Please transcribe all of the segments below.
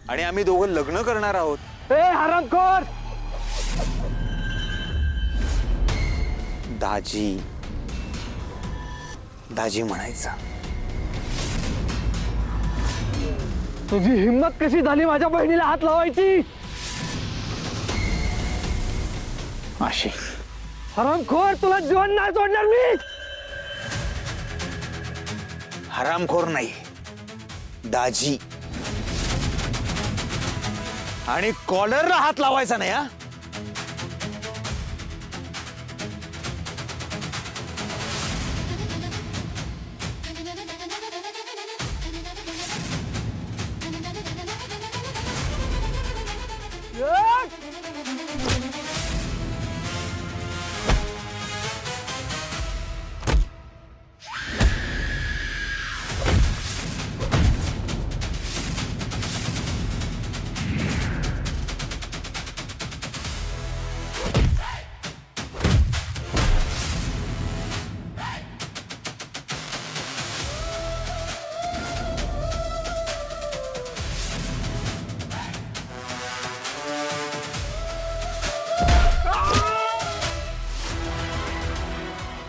आणि आम्ही दोघं लग्न करणार आहोत. ए हरामखोर! दाजी दाजी म्हणायचा. तुझी हिम्मत कशी झाली माझ्या बहिणीला हात लावायची? अशी हरामखोर, तुला जीवन नाही सोडणार मी. हरामखोर नाही, दाजी. आणि कॉलरला हात लावायचा नाही हा.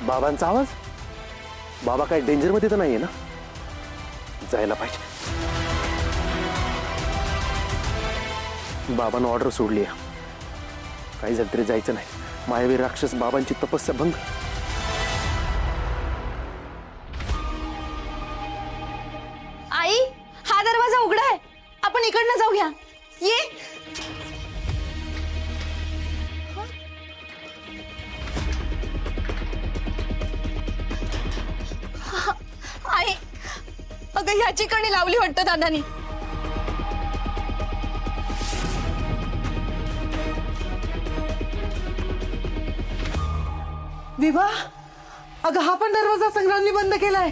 बाबांचा आवाज? बाबा काय डेंजर मध्ये तर नाहीये ना? जायला पाहिजे. बाबांना ऑर्डर सोडली. काही झालं तरी जायचं नाही. मायावी राक्षस बाबांची तपस्या भंग. आई, हा दरवाजा उघडा आहे. आपण इकडनं जाऊया. ये. आई, अगं ह्याची कणी लावली वाटतं दादानी. विवाह, अगं हा पण दरवाजा संग्रामनी बंद केलाय.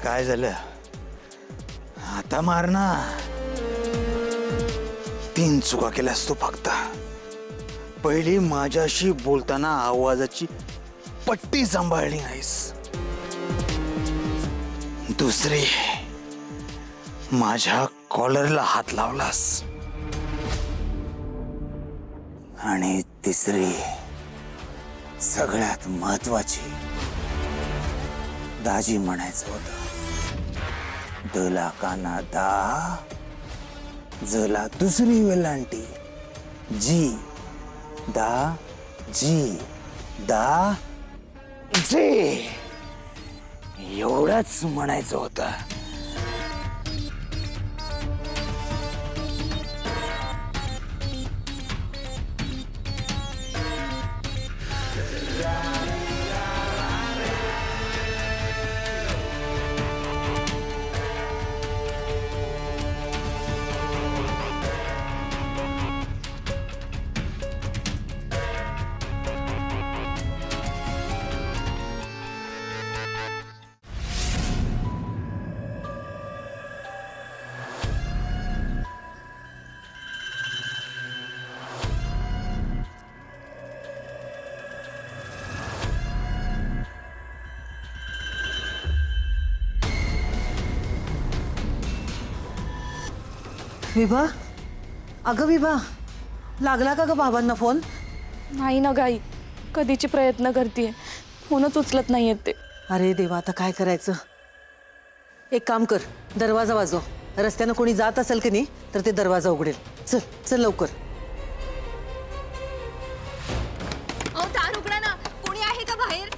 काय झालं आता? मार ना. तीन चुका केल्यास तू फक्त. पहिली, माझ्याशी बोलताना आवाजाची पट्टी सांभाळली नाहीस. दुसरी, माझ्या कॉलरला हात लावलास. आणि तिसरी, सगळ्यात महत्वाची, दाजी म्हणायचं होतं. दला काना दा, जला दुसरी वेलांटी, जी दा जी दा जे, एवढंच म्हणायचं होतं. विभा, अगं विभा, लागला का ग बाबांना फोन? नाही ना गाई, कधीची प्रयत्न करते, फोनच उचलत नाहीयेत ते. अरे देवा, आता काय करायचं? एक काम कर, दरवाजा वाजव. रस्त्यानं कोणी जात असेल की नाही तर ते दरवाजा उघडेल. चल चल लवकर. अहो, दार उघडा ना. कोणी आहे का बाहेर?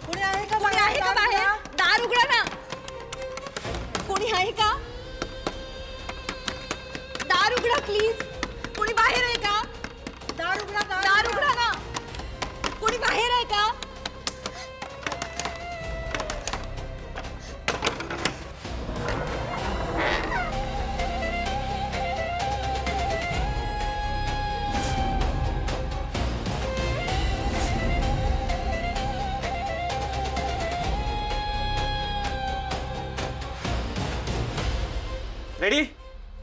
कोणी आहे का कोणी आहे का बाहेर? दार उघडा ना. कोणी आहे का? दार उघडा प्लीज. कोणी बाहेर आहे का? दार उघडा, दार उघडा ना. कोणी बाहेर आहे का? Ready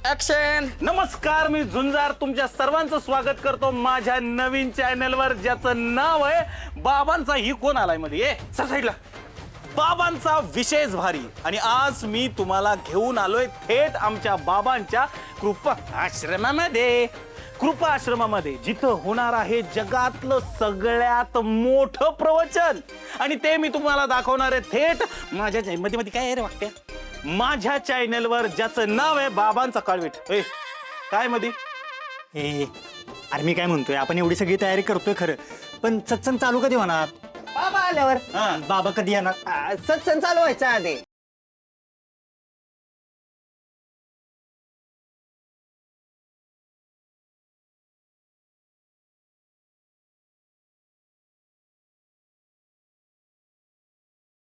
action. नमस्कार, मी झुंजार तुमच्या सर्वांचं स्वागत करतो माझ्या नवीन चॅनलवर, ज्याचं नाव आहे बाबांचा ही कोण आलाय मध्ये. ये सर साईडला. बाबांचा विशेष भारी. आणि आज मी तुम्हाला घेऊन आलोय थेट आमच्या बाबांच्या कृपा आश्रमामध्ये. कृपा आश्रमामध्ये जिथं होणार आहे जगातलं सगळ्यात मोठं प्रवचन. आणि ते मी तुम्हाला दाखवणार आहे थेट माझ्या मध्ये मध्ये काय रे वाटते माझ्या चॅनलवर, ज्याचं नाव आहे बाबांचा काळवीट. ए काय मध्ये ए अरे मी काय म्हणतोय, आपण एवढी सगळी तयारी करतोय खरं, पण सत्संग चालू कधी होणार? बाबा आल्यावर. बाबा कधी येणार? सत्संग चालू व्हायच्या आधी.